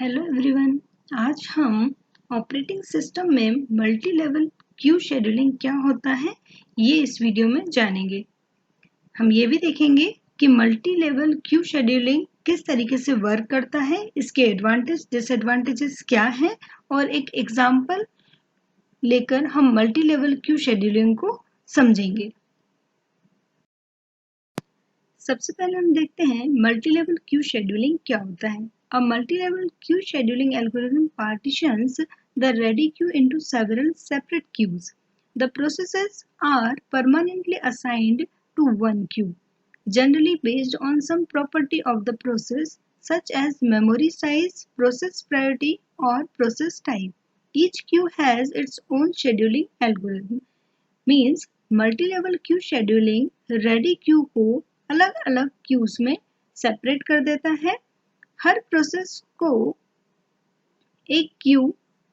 Hello everyone. आज हम operating system में मल्टी लेवल क्यू शेड्यूलिंग क्या होता है ये इस वीडियो में जानेंगे। हम ये भी देखेंगे कि मल्टी लेवल क्यू शेड्यूलिंग किस तरीके से वर्क करता है, इसके एडवांटेज डिसएडवांटेजेस क्या हैं और एक एग्जांपल लेकर हम मल्टी लेवल क्यू शेड्यूलिंग को समझेंगे। सबसे पहले हम देखते हैं मल्टी लेवल क्यू शेड्यूलिंग क्या होता है। A multi-level queue scheduling algorithm partitions the ready queue into several separate queues. The processes are permanently assigned to one queue, generally based on some property of the process such as memory size, process priority, or process type. Each queue has its own scheduling algorithm. Means multi-level queue scheduling ready queue को अलग-अलग queues में separate कर देता है। हर process को एक Q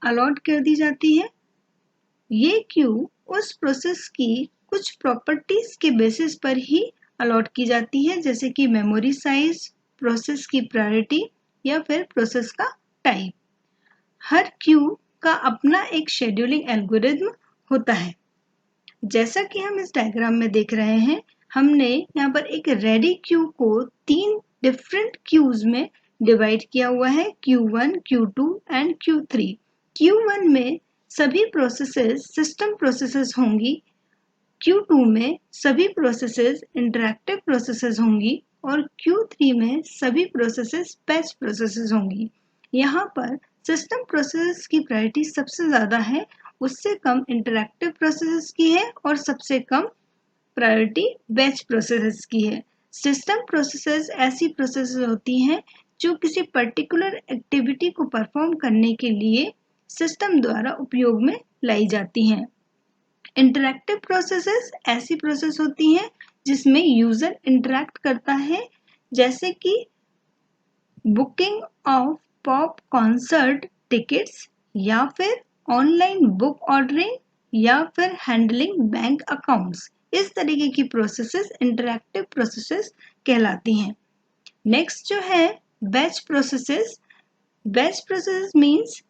allot कर दी जाती है। ये क्यू उस प्रोसेस की कुछ प्रॉपर्टीज के बेसिस पर ही अलॉट की जाती है, जैसे कि मेमोरी साइज, प्रोसेस की प्रायोरिटी या फिर प्रोसेस का टाइप। हर क्यू का अपना एक शेड्यूलिंग एल्गोरिथम होता है। जैसा कि हम इस डायग्राम में देख रहे हैं, हमने यहाँ पर एक रेडी क्यू को 3 डिफरेंट क्यूज में डिवाइड किया हुआ है, Q1, Q2 and Q3। Q1 में सभी प्रोसेसेस सिस्टम प्रोसेसेस होंगी, Q2 में सभी प्रोसेसेस इंटरैक्टिव प्रोसेसेस होंगी और Q3 में सभी प्रोसेसेस बैच प्रोसेसेस होंगी। यहाँ पर सिस्टम प्रोसेसेस की प्रायोरिटी सबसे ज़्यादा है, उससे कम इंटरैक्टिव प्रोसेसेस की है और सबसे कम प्रायोरिटी बैच प्रोसेसेस की है। सिस्टम प्रोसेसेस ऐसी प्रोसेसेस होती हैं जो किसी पर्टिकुलर एक्टिविटी को परफॉर्म करने के लिए सिस्टम द्वारा उपयोग में लाई जाती हैं। इंटरैक्टिव प्रोसेसेस ऐसी प्रोसेस होती हैं जिसमें यूजर इंटरैक्ट करता है, जैसे कि booking of pop concert tickets या फिर ऑनलाइन बुक ऑर्डरिंग या फिर हैंडलिंग बैंक अकाउंट्स। इस तरीके की प्रोसेसेस इंटरैक्टिव प्रोसेसेस कहलाती हैं। नेक्स्ट जो है batch processes. Batch process means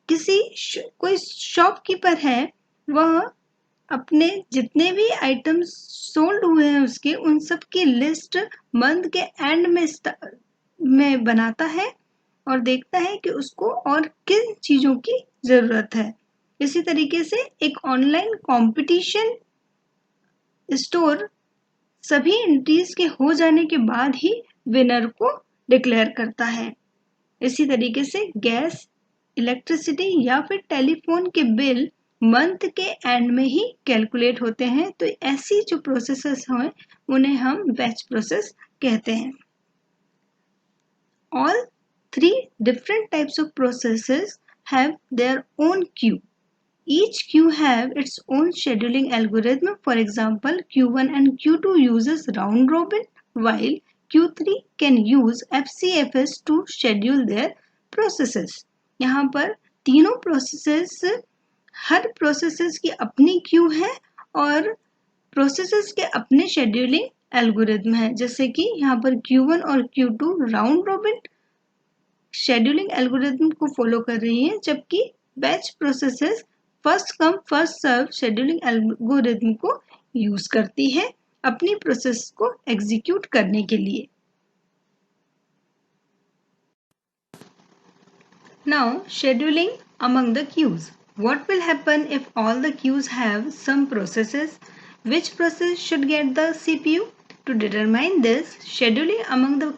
कोई शॉपकीपर है, वह अपने जितने भी आइटम्स सोल्ड हुए हैं उसके उन सब की लिस्ट मंथ के एंड में बनाता है और देखता है कि उसको और किन चीजों की जरूरत है। इसी तरीके से एक ऑनलाइन कंपटीशन स्टोर सभी एंट्रीज के हो जाने के बाद ही विनर को डिक्लेयर करता है। इसी तरीके से गैस, इलेक्ट्रिसिटी या फिर टेलीफोन के बिल मंथ के एंड में ही कैलकुलेट होते हैं। तो ऐसी जो प्रोसेसेस हैं उन्हें हम बैच प्रोसेस कहते हैं। All 3 different types of processes have their own queue. Each queue have its own scheduling algorithm. For example, Q1 and Q2 uses round robin, while Q3 can use FCFS to schedule their processes. यहाँ पर तीनों processes, हर processes की अपनी Q है और processes के अपने scheduling algorithm है। जैसे कि यहाँ पर Q1 और Q2 round robin scheduling algorithm को फॉलो कर रही हैं, जबकि batch processes first come first serve scheduling algorithm को यूज करती है अपनी प्रोसेस को एग्जीक्यूट करने के लिए। Now, scheduling among the queues. What will happen if all the queues have some processes? Which process should get the CPU? To determine this, scheduling among the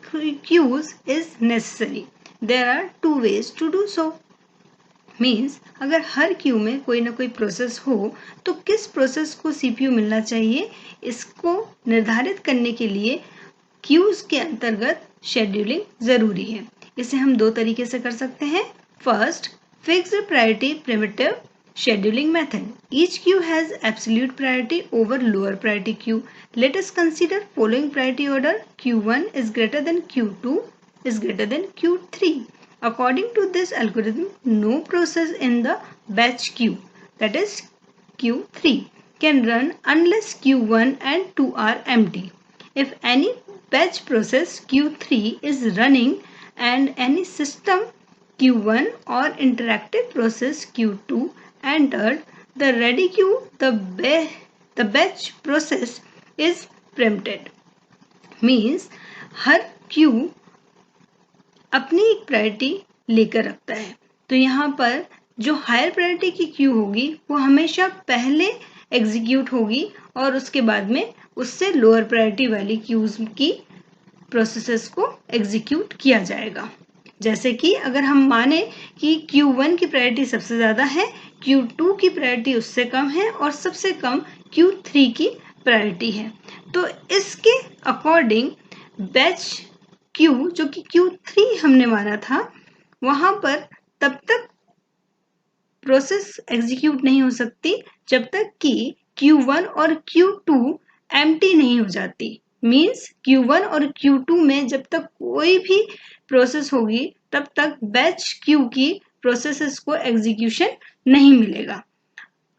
queues is necessary. There are 2 ways to do so. Means अगर हर Q में कोई ना कोई process हो तो किस process को CPU मिलना चाहिए, इसको निर्धारित करने के लिए क्यूज के अंतर्गत शेड्यूलिंग जरूरी है। इसे हम 2 तरीके से कर सकते हैं। First, fixed priority primitive scheduling method. Each queue has absolute priority over lower priority queue. Let us consider following priority order. Q1 is greater than Q2 is greater than Q3. According to this algorithm, no process in the batch queue, that is Q3, can run unless Q1 and 2 are empty. If any batch process Q3 is running, and any system Q1 or interactive process Q2 entered the ready queue, the batch process is preempted. Means her queue अपनी एक priority लेकर रखता है। तो यहाँ पर जो higher priority की क्यू होगी वो हमेशा पहले एग्जीक्यूट होगी और उसके बाद में उससे लोअर प्रायोरिटी वाली क्यूज की प्रोसेसेस को एग्जीक्यूट किया जाएगा। जैसे कि अगर हम माने कि Q1 की प्रायोरिटी सबसे ज़्यादा है, Q2 की प्रायोरिटी उससे कम है और सबसे कम Q3 की प्रायोरिटी है, तो इसके अकॉर्डिंग बैच Q जो कि Q3 हमने माना था वहां पर तब तक प्रोसेस एग्जीक्यूट नहीं हो सकती जब तक कि Q1 और Q2 एम्प्टी नहीं हो जाती। मीन्स Q1 और Q2 में जब तक कोई भी प्रोसेस होगी तब तक बैच Q की प्रोसेसेस को एग्जीक्यूशन नहीं मिलेगा।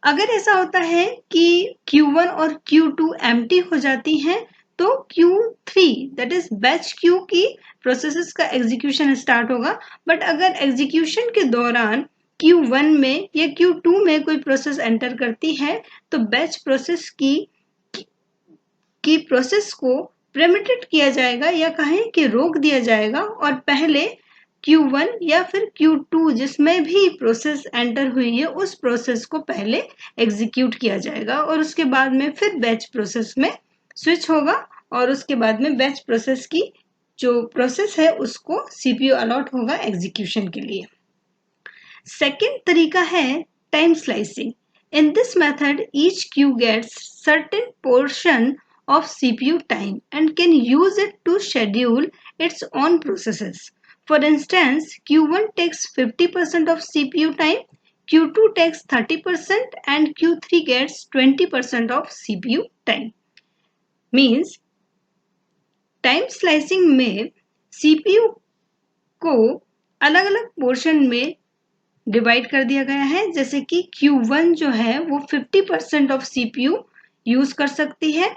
अगर ऐसा होता है कि Q1 और Q2 एम्प्टी हो जाती हैं तो Q3 that is batch Q की प्रोसेसेस का एग्जीक्यूशन स्टार्ट होगा। बट अगर एग्जीक्यूशन के दौरान Q1 में या Q2 में कोई प्रोसेस एंटर करती है तो बैच प्रोसेस की प्रोसेस को प्रेमिटेड किया जाएगा या कहें कि रोक दिया जाएगा और पहले Q1 या फिर Q2 जिसमें भी प्रोसेस एंटर हुई है उस प्रोसेस को पहले एग्जीक्यूट किया जाएगा और उसके बाद में फिर बैच प्रोसेस में स्विच होगा और उसके बाद में बैच प्रोसेस की जो प्रोसेस है उसको CPU अलॉट होगा एग्जीक्यूशन के लिए। सेकेंड तरीका है time slicing. In this method each queue gets certain portion of CPU time and can use it to schedule its own processes. For instance, Q1 takes 50% of CPU time, Q2 takes 30% and Q3 gets 20% of CPU time. Means time slicing में CPU को अलग अलग portion में divide कर दिया गया है। जैसे कि Q1 जो है वो 50% ऑफ CPU यूज कर सकती है,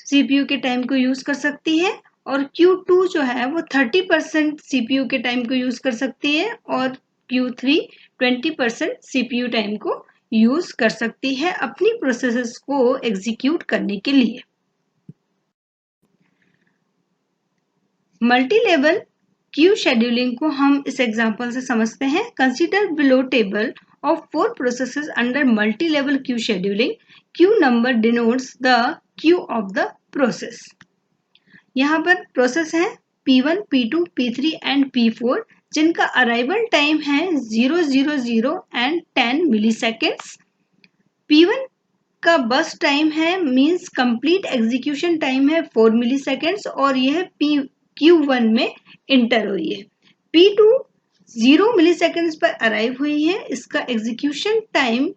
CPU के टाइम को यूज कर सकती है और Q2 जो है वो 30% CPU के टाइम को यूज कर सकती है और Q3 20% CPU टाइम को यूज कर सकती है अपनी प्रोसेसेस को एग्जीक्यूट करने के लिए। मल्टी लेवल क्यू शेड्यूलिंग को हम इस एग्जांपल से समझते हैं। Consider below table of 4 processes under multi level queue scheduling. Q number denotes the Q of the process. यहाँ पर प्रोसेस है P1, P2, P3 and P4 जिनका अराइवल टाइम है 000 एंड 10 मिलीसेकेंड्स। P1 का बस टाइम है मींस कंप्लीट एग्जीक्यूशन टाइम है 4 मिलीसेकेंड्स और यह Q1 में इंटर हुई है। P2 0 मिलीसेकेंड्स पर अराइव हुई है, इसका एग्जीक्यूशन टाइम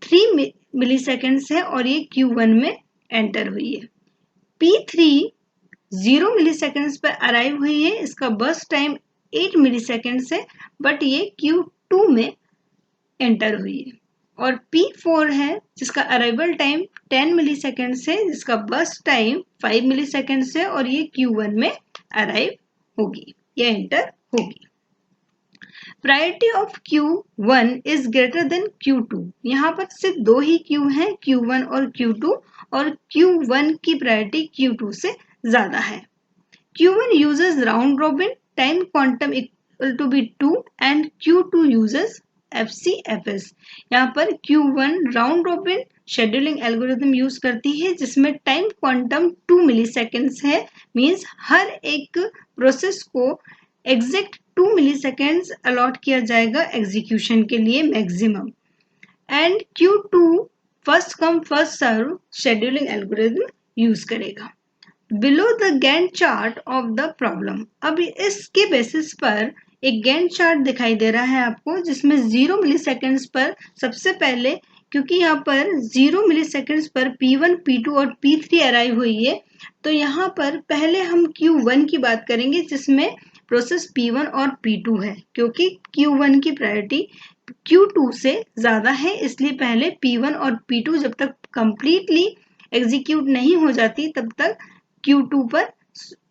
3 मिलीसेकेंड्स है और ये Q1 में एंटर हुई है। P3 0 मिलीसेकेंड्स पर अराइव हुई है, इसका बस टाइम 8 मिलीसेकेंड्स है बट ये Q2 में एंटर हुई है। और P4 है जिसका अराइवल टाइम 10 मिलीसेकेंड्स है, जिसका बस टाइम 5 मिलीसेकेंड्स है और ये Q1 में अराइव होगी या एंटर होगी। Priority of Q1 is greater than Q2। यहाँ पर सिर्फ दो ही Q हैं, Q1 और Q2 और Q1 की प्रायोरिटी Q2 से ज्यादा है। Q1 uses round robin time quantum equal to be 2 and Q2 uses FCFS। यहाँ पर Q1 round robin scheduling algorithm use करती है जिसमें टाइम क्वांटम 2 मिलीसेकेंड्स है। मींस हर एक प्रोसेस को एग्जैक्ट 2 मिलीसेकेंड्स अलॉट किया जाएगा एग्जीक्यूशन के लिए maximum. And Q2 first come first serve scheduling algorithm use करेगा। Below the Gantt chart of the problem. अब इसके बेसिस पर एक गैंट चार्ट दिखाई दे रहा है आपको जिसमें 0 मिलीसेकेंड्स पर सबसे पहले, क्योंकि यहाँ पर 0 मिलीसेकेंड्स पर P1, P2 और P3 अराइव हुई है तो यहाँ पर पहले हम Q1 की बात करेंगे जिसमें प्रोसेस P1 और P2 है। क्योंकि Q1 की प्रायोरिटी Q2 से ज्यादा है इसलिए पहले P1 और P2 जब तक कंप्लीटली एग्जीक्यूट नहीं हो जाती तब तक Q2 पर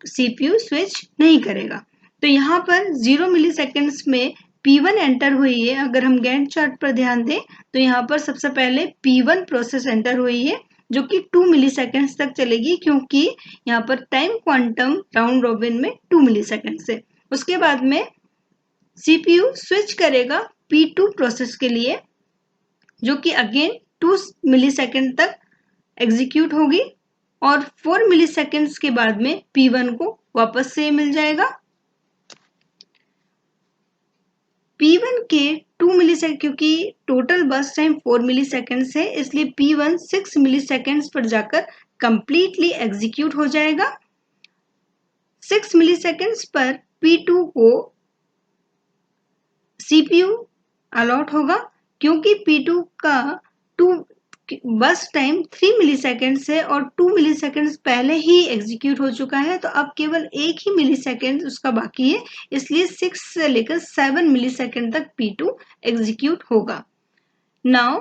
CPU स्विच नहीं करेगा। तो यहाँ पर 0 मिली सेकेंड्स में P1 एंटर हुई है। अगर हम गैंट चार्ट पर ध्यान दें तो यहाँ पर सबसे पहले P1 प्रोसेस एंटर हुई है जो कि 2 मिली सेकेंड्स तक चलेगी, क्योंकि यहाँ पर टाइम क्वांटम राउंड रॉबिन में 2 मिली सेकेंड्स है। उसके बाद में CPU स्विच करेगा P2 प्रोसेस के लिए, जो कि अगेन 2 मिली सेकेंड तक एग्जीक्यूट होगी और 4 मिली सेकेंड्स के बाद में P1 को वापस से मिल जाएगा। P1 के 2 मिली सेकेंड, क्योंकि टोटल बर्स्ट टाइम 4 मिली सेकेंड्स है, इसलिए P1 6 मिली सेकेंड्स पर जाकर कंप्लीटली एग्जीक्यूट हो जाएगा। 6 मिली सेकेंड्स पर P2 को CPU अलॉट होगा, क्योंकि P2 का 2 बस टाइम 3 मिली सेकेंड्स है और 2 मिली सेकेंड्स पहले ही एग्जीक्यूट हो चुका है, तो अब केवल 1 ही मिली सेकेंड उसका बाकी है, इसलिए 6 से लेकर 7 मिली सेकेंड तक P2 एग्जीक्यूट होगा। नाउ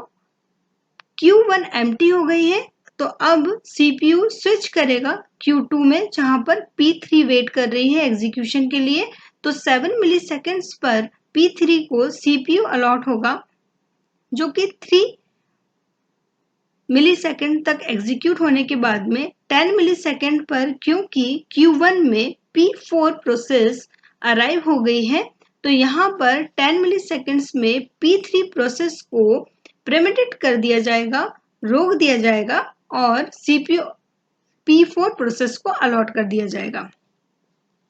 Q1 एम्प्टी हो गई है, तो अब CPU स्विच करेगा Q2 में, जहां पर P3 वेट कर रही है एग्जीक्यूशन के लिए। तो 7 मिली सेकेंड्स पर P3 को CPU अलॉट होगा, जो कि 3 मिली सेकेंड तक एग्जीक्यूट होने के बाद में 10 मिली सेकेंड पर, क्योंकि Q1 में P4 प्रोसेस अराइव हो गई है, तो यहाँ पर 10 मिली सेकेंड्स में P3 प्रोसेस को प्रिमिटेड कर दिया जाएगा, रोक दिया जाएगा और CPU P4 प्रोसेस को अलॉट कर दिया जाएगा।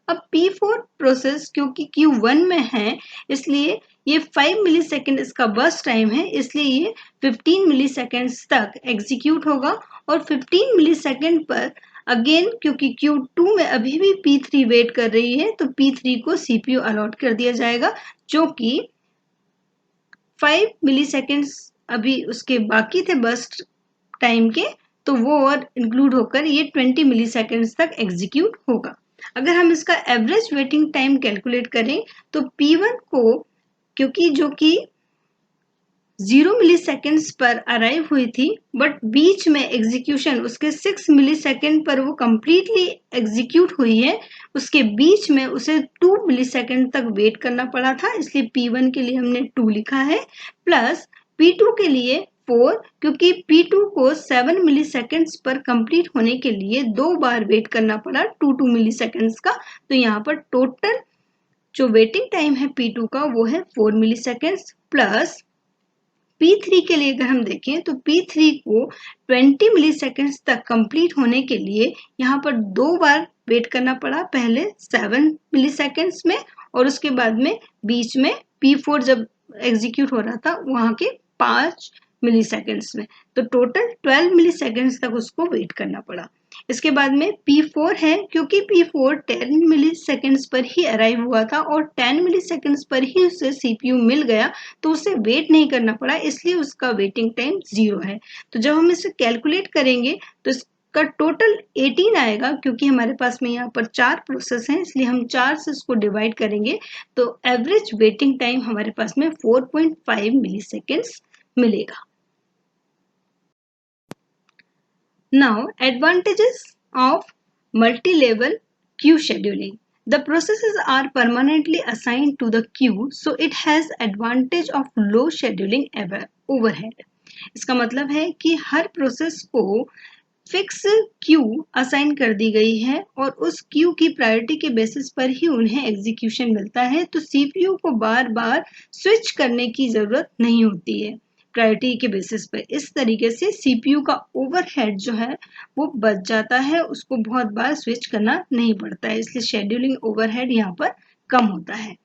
अब P4 प्रोसेस क्योंकि Q1 में है, इसलिए ये 5 मिली सेकेंड इसका बर्स्ट टाइम है, इसलिए ये 15 मिली सेकेंड्स तक एग्जीक्यूट होगा और 15 मिली सेकेंड पर अगेन, क्योंकि Q2 में अभी भी P3 वेट कर रही है, तो P3 को CPU अलॉट कर दिया जाएगा, जो कि 5 मिली सेकेंड्स अभी उसके बाकी थे बर्स्ट टाइम के, तो वो और इंक्लूड होकर ये 20 मिली सेकेंड्स तक एग्जीक्यूट होगा। अगर हम इसका एवरेज वेटिंग टाइम कैलकुलेट करें तो P1 को, क्योंकि जो कि 0 मिली सेकेंड्स पर अराइव हुई थी, बट बीच में एग्जीक्यूशन उसके 6 मिली सेकेंड पर वो कंप्लीटली एग्जीक्यूट हुई है, उसके बीच में उसे 2 मिली सेकेंड तक वेट करना पड़ा था, इसलिए P1 के लिए हमने 2 लिखा है, प्लस P2 के लिए 4, क्योंकि P2 को 7 मिली सेकेंड्स पर कंप्लीट होने के लिए 2 बार वेट करना पड़ा 2 मिली सेकेंड्स का, तो यहाँ पर टोटल जो वेटिंग टाइम है P2 का वो है 4 मिली सेकेंड्स, प्लस P3 के लिए अगर हम देखें तो P3 को 20 मिली सेकेंड्स तक कंप्लीट होने के लिए यहाँ पर 2 बार वेट करना पड़ा, पहले 7 मिली सेकेंड्स में और उसके बाद में बीच में P4 जब एग्जीक्यूट हो रहा था वहां के 5 मिली सेकेंड्स में, तो टोटल 12 मिली सेकेंड्स तक उसको वेट करना पड़ा। इसके बाद में P4 है, क्योंकि P4 10 मिली सेकेंड्स पर ही अराइव हुआ था और 10 मिली सेकेंड्स पर ही उसे CPU मिल गया, तो उसे वेट नहीं करना पड़ा, इसलिए उसका वेटिंग टाइम 0 है। तो जब हम इसे कैलकुलेट करेंगे तो इसका टोटल 18 आएगा, क्योंकि हमारे पास में यहाँ पर 4 प्रोसेस हैं, इसलिए हम 4 से इसको डिवाइड करेंगे, तो एवरेज वेटिंग टाइम हमारे पास में 4.5 मिली सेकेंड्स मिलेगा। Now, advantages of multi-level queue scheduling. The processes are permanently assigned to the queue, so it has advantage of low scheduling overhead. इसका मतलब है कि हर प्रोसेस को फिक्स क्यू असाइन कर दी गई है और उस क्यू की प्रायोरिटी के बेसिस पर ही उन्हें एग्जीक्यूशन मिलता है, तो सीपीयू को बार बार स्विच करने की जरूरत नहीं होती है प्रायोरिटी के बेसिस पर। इस तरीके से सीपीयू का ओवरहेड जो है वो बच जाता है, उसको बहुत बार स्विच करना नहीं पड़ता है, इसलिए शेड्यूलिंग ओवरहेड यहाँ पर कम होता है।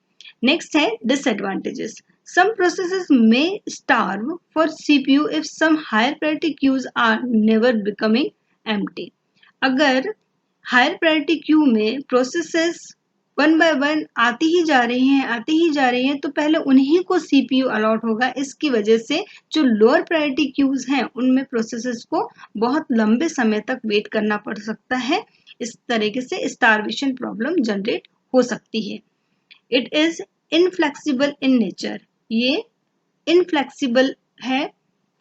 नेक्स्ट है disadvantages. Some processes may starve for CPU if some higher priority queues are never becoming empty. अगर higher priority queue में processes वन बाय वन आती ही जा रही हैं, तो पहले उन्हीं को CPU अलॉट होगा। इसकी वजह से जो लोअर प्रायोरिटी क्यूज हैं उनमें प्रोसेसेस को बहुत लंबे समय तक वेट करना पड़ सकता है। इस तरीके से स्टारवेशन प्रॉब्लम जनरेट हो सकती है। It is inflexible in nature. ये इनफ्लेक्सिबल है,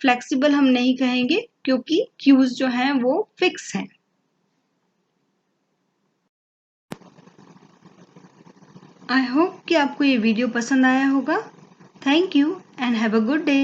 फ्लेक्सिबल हम नहीं कहेंगे क्योंकि क्यूज जो हैं वो फिक्स हैं। आई होप कि आपको ये वीडियो पसंद आया होगा। Thank you and have a good day.